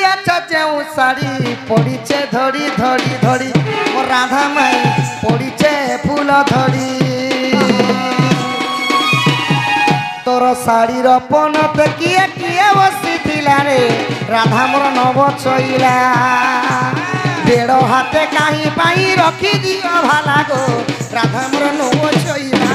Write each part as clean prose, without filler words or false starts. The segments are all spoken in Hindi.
अछ जेउ साड़ी पड़ीचे धड़ी धड़ी धड़ी मोर राधा माई पड़ीचे फूल धड़ी तोर शाड़ी पनत किए किए बसी रे राधा मोर नव चईला देड़ हाथे कहीं पाई रखी दियो भाला गो राधा मोर नव चईला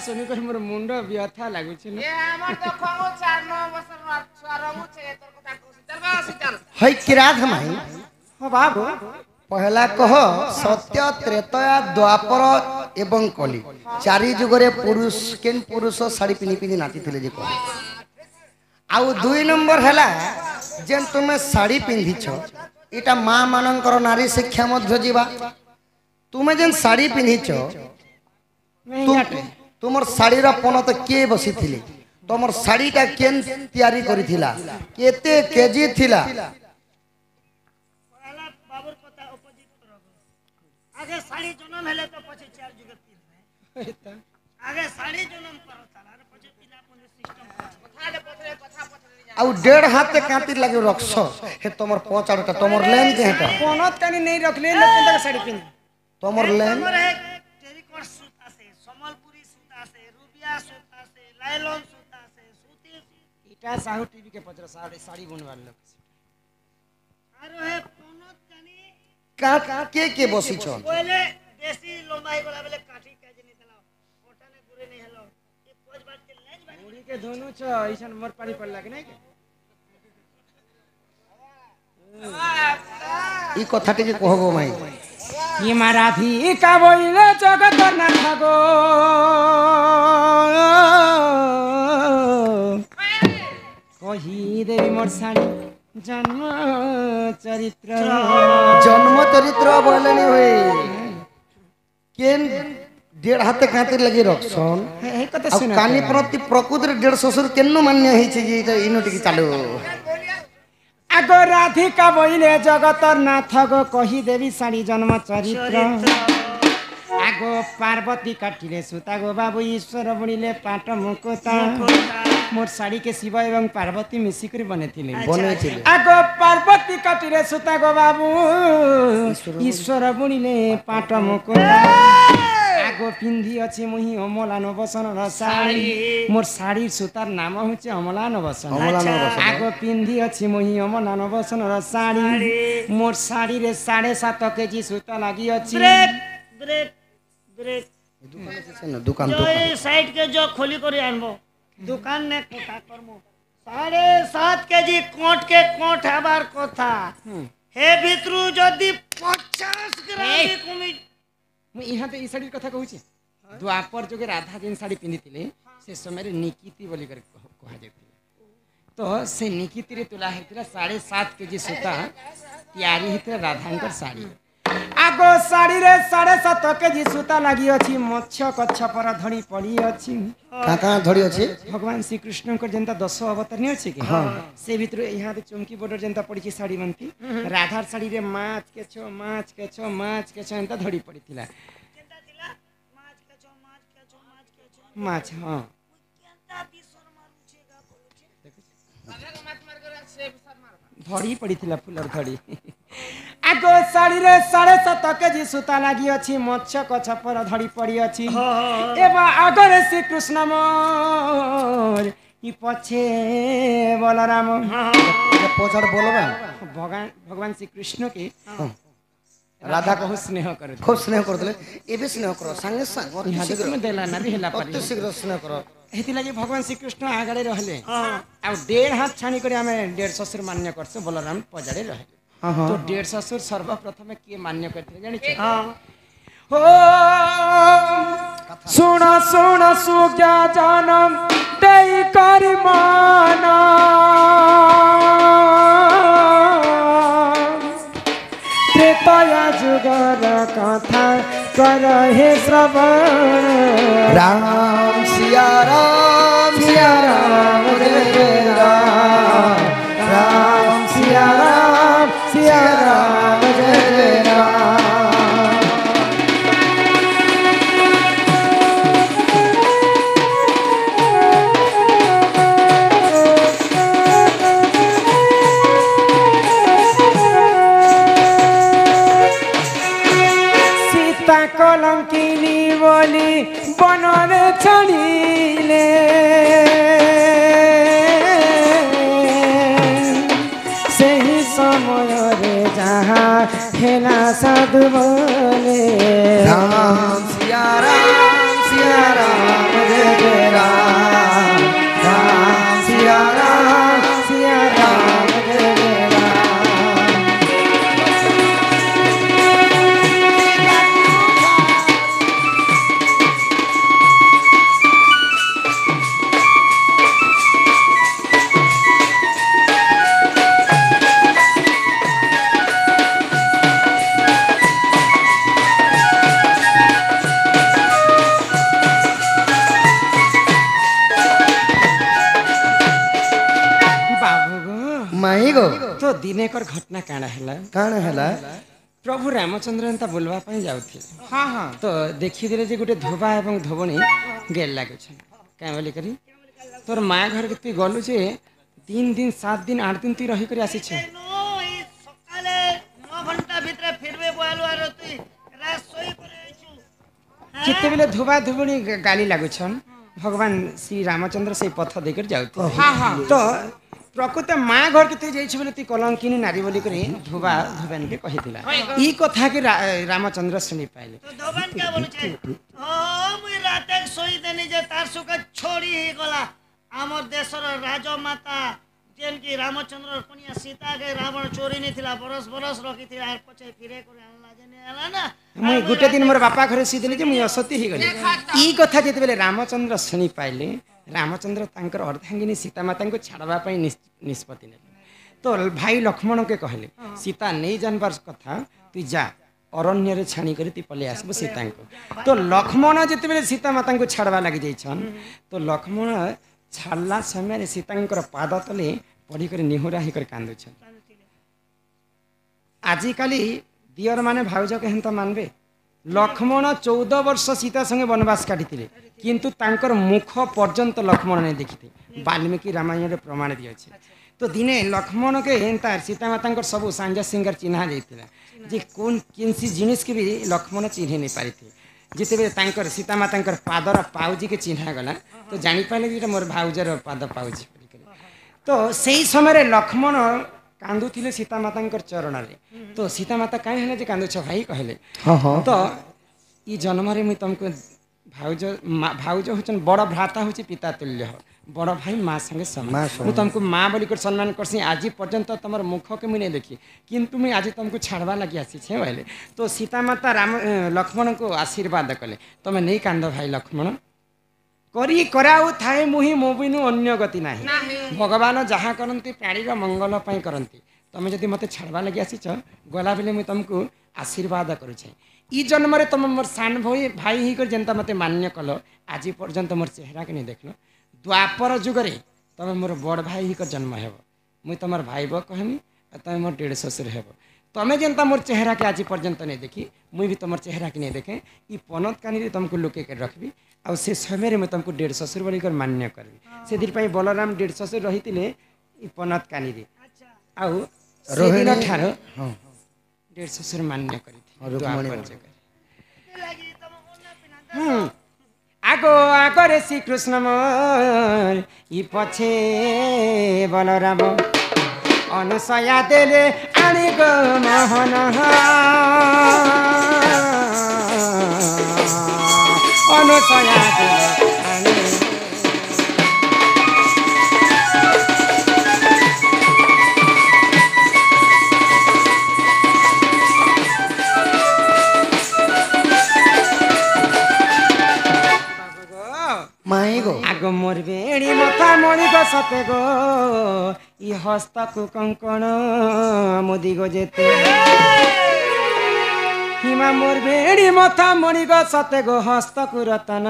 सुनिकर मोर मुंड व्यथा लागुछ न ए हमर तो खंगो 4-9 बसर स्वरमु छे तोर कथा कहू चल बस चल हई किरात माई हो बाबू पहला कह सत्य त्रेता द्वापर एवं कली चारि जुगरे पुरुष केन पुरुष साड़ी पिनी पिनी नाची थिले जे कह आउ 2 नंबर हैला जेन तुमे साड़ी पिंधिछ एटा मां मानकर नारी शिक्षा मध्य जीवा तुमे जेन साड़ी पिंधिछ तुमर शाड़ी पनत के बसी थिले तुमर शाड़ीटा केन तैयारी करिथिला केते केजी थिला पहला बाबूर पता अपोजिट तरफ आगे शाड़ी जन्म हेले तो पछि 4 जुग पिन आगे शाड़ी जन्म करो ताला रे पछि पिना पुन सिस्टम कथा आउ 1.5 हाथ कांति लागे रखस हे तुमर पचाड़टा तुमर लेन के हेटा पनत कानी नहीं रखले लेकिन तक साड़ी पिन तुमर लेन टेरिकॉट सूता से समलपुरी सूता से रुबिया सूता से लाइलॉन सूता से सूती इटा साहू टीवी के पचर साड़ी बुनवार लोग आरो है पनत कानी का के बसी छ पहले देसी लंबाई वाला बेले काठी के जनी देला ओटा ने गुरे नहीं हेलो ये पोज बात के लेज बात मुड़ी के धोनु छ ऐसन मोर पारी पड़ लागे नहीं के ई कथाटी के कहबो माई ये माराधी का बोले जगत न थगो कही देवी मोर साड़ी जन्म चरित्र बोलनी हुई केन 1.5 हाथ कांति लगी रखसन हे कत आ सुना कानी प्रति प्रकृतिर 1.5 ससुर केन्नो मान्य होई छै जे इनोटी चालू आगो राधिका बोले जगत नाथ गो कही देवी साड़ी जन्म चरित्र आगो पार्वती काटिले सुता गो बाबू ईश्वर बुणिले पाट मुकुता मोर साड़ी के शिव एवं पार्वती मिसिकरी बनेथिले आगो पार्वती काटिले सुता गो बाबू ईश्वर बुणिले पाट मुकुता आगो पिंधी अछि मुही अमलान बसन र साड़ी मोर साड़ी सुतार नाम होचे अमलान बसन आगो पिंधी अछि मुही अमलान बसन र साड़ी मोर साड़ी रे 7.5 केजी सूता लागी अछि ब्रेक ब्रेक दुकान जो ये साइड के जो खोली करी आनबो दुकान ने कोटा करमो 7.5 केजी कोट के कोट हबार कथा हे भितरु जदी 50 ग्राम कमी मु इहा ते ई साड़ी कथा कहू छी द्वापर जोगे राधा जिन साड़ी पिंधिथिले से समय रे निकिति बोली कर कहा जायतिले तो से निकिति रे तुला हेतिला 7.5 केजी सूता तैयारी हेतिला राधांकर साड़ी आगो साड़ी रे 7.5 केजी सूता लागी अछि मत्स्य कच्छ पर धड़ी पड़ी अछि का धड़ी अछि भगवान श्री कृष्ण को जनता 10 अवतार नहीं अछि कि से भीतर यहाँ रे चमकी बॉर्डर जनता पड़ी छी साड़ी बनती राधार साड़ी रे माछ के छो जनता धड़ी पड़ी थिला केंता थिला माछ के छो माछ हां केंता बिसर मारू छेगा बोलू छे राधा के मत मार कर से सर मार धड़ी पड़ी थिला फुलर धड़ी आगो साड़ी रे 7.5 केजी सूता लागी अछि मत्स्य कच्छ पर धड़ी पड़ी अछि एबा आगरे श्री कृष्ण मोर ई पछे बलराम पोछड़ बोलबा भगवान श्री कृष्ण के राधा को स्नेह करे खूब स्नेह करतले एबे स्नेह करो संगे संग यहाँ देख में देला ना हेला पारी अति शीघ्र स्नेह करो हेति लागि भगवान श्री कृष्ण आगड़े रहले आ 1.5 हाथ छानी करे हमें 1.5 ससुर मान्य करसे बलराम पजाड़े रहले तो 1.5 ससुर सर्वप्रथम के मान्य करते जानि छ हो सुन सुन सुज्ञा जानम देई करि माना त्रेतया जुगर कथा कर हे श्रवण राम सिया राम जय जय राम राम सिया राम जय जय राम। कलंकिनी बोली बनरे छाड़िले सही समय रे जहाँ हेला साधु बोले राम सिया राम जय जय राम राम सिया राम जय जय राम। माही गो तो दिनेकर घटना काण है प्रभु रामचंद्र एंता बोलवा पाई जाउथिले हाँ हाँ तो देखी दिले जे गुटे धोबा एवं धोबणी गेल लागै छै काहे बोली करी तोर माँ घर के तू गलु जे 3 दिन 7 दिन 8 दिन तू रही कर आसी छै सकाले 9 घंटा भितर फिरबे बोलु आरो तू रात सोई करे छु किते बेले धोबा धोबणी गाली लागै छन भगवान श्री रामचंद्र से पथ देकर जाउथे हाँ हाँ तो प्रकृत माँ घर के तू जाइछ बोले तू कलंकिनी नारी बोली करी धोबा धोबन के कहिदिला ई कथा के रामचंद्र सुनी पाइले तो धोबन क्या बोलु छै ओ मुई राते सोई देनी जे तार सुका छोड़ी ही गला हमर देशर राजमाता जेन की रामचंद्र कन्या सीता के रावण चोरी नहीं थिला बरस बरस रखी थिला आर पछे फिरे करे आनला जेने आला ना मुई गुटे दिन मोर बापा घरे सी देली जे मुई असती ही गली ई कथा जेते बेले रामचंद्र सुनी पाइले रामचंद्र तांकर अर्धांगिनी सीता माता को छाड़वा पाई निष्पत्ति ने तो भाई लक्ष्मण के कहले सीता नहीं जानबार कथा तू जा अरण्य रे छाणी करी तू पले आसबो सीता को तो लक्ष्मण जेते बेले सीता माता को छाड़वा लागि जाई छन तो लक्ष्मण छाड़ला समय सीतांकर पाद तले पड़ी कर निहुरा ही कर कांदु छन आजि काली दियर माने भाउज के हेंता मानबे लक्ष्मण 14 वर्ष सीता संगे वनवास काटिथिले किंतु तांकर मुख पर्यंत लक्ष्मण ने देखिथे वाल्मीकि रामायण रे प्रमाण दिए छे तो दिने लक्ष्मण के हेंता सीता माता सब सांजा सिंगार चिन्हा जाइथिला जे कोन किनसी जिनिस के भी लक्ष्मण चिन्हे नहीं पारिथे जिते बेले तांकर सीता माता पादर पाउजी के चिन्हा गला तो जानि पाले जे मोर भाउजर पाद पाउजी तो सही समय लक्ष्मण कांदुथिले सीता माता चरण रे तो सीता माता काहे हेले जे कांदुछ भाई कहले तो ई जन्म रे मुई तुमको भाउज होचन बड़ भ्राता होची पिता तुल्य हो बड़ भाई माँ संगे समान मु तुमको माँ बोली कर सम्मान करसी आज पर्यंत तमर मुख के मुई नहीं देखी किंतु मुई आज तुमको छाड़वा लगी आसी छे बोले तो सीता माता राम लक्ष्मण को आशीर्वाद कले तमे नहीं कांद भाई लक्ष्मण करी कराउ थाए मुही मोबिनु अन्य गति नाही भगवान जहाँ करती प्राणी मंगल पाई करती तमे जदि मते छाड़वा लगी आसीच गला बेले मुई तुमको आशीर्वाद करुछे ई जन्म रे तुम मोर सान भाई ही कर जनता मते मान्य कलो आज पर्यंत मोर चेहरा के नहीं देखलो द्वापर जुगरे तमे मोर बड़ भाई ही कर जन्म हेब मुई तमर भाई बो कहमी तमे मोर डेढ़ ससुर हेब तमे जनता मोर चेहरा के आज पर्यंत नहीं देखी मुई भी तमर चेहरा के नहीं देखे ई पनत कानी तुमको लुके के रखबी आ से समय में तुमको डेढ़ ससुर बोली कर मान्य करबी से दिन पाई बलराम डेढ़ ससुर रहितिले ई पनत कानी रे आउ रोहिणी ठार डेढ़ ससुर मान्य करी आगो आगो रे श्री कृष्ण मोर ई पछे बलराम अनुसया देले आनी गो मोहन अनुसया देले आनी माही गो आगो मोर बेड़ी मथा मणि गो सते गो ई हस्त को कंकण मोदी गो जेते হিমা মোর বেড়ি মথা মণি গো সতে গো হস্তকু রতন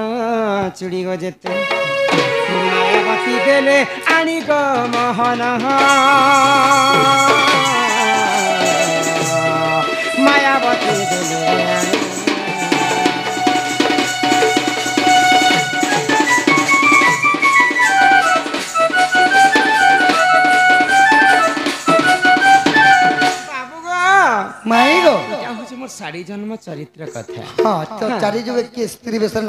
চুড়ি গো যেতে মায়াবতী দেলে আনি গো মোহন মায়াবতী দেলে আনি বাবু গো মাই গো এটা হচ্ছে মোর শাড়ি জন্ম চরিত্র কথা হ্যাঁ তো চারি যুগে কি স্ত্রী বেশ না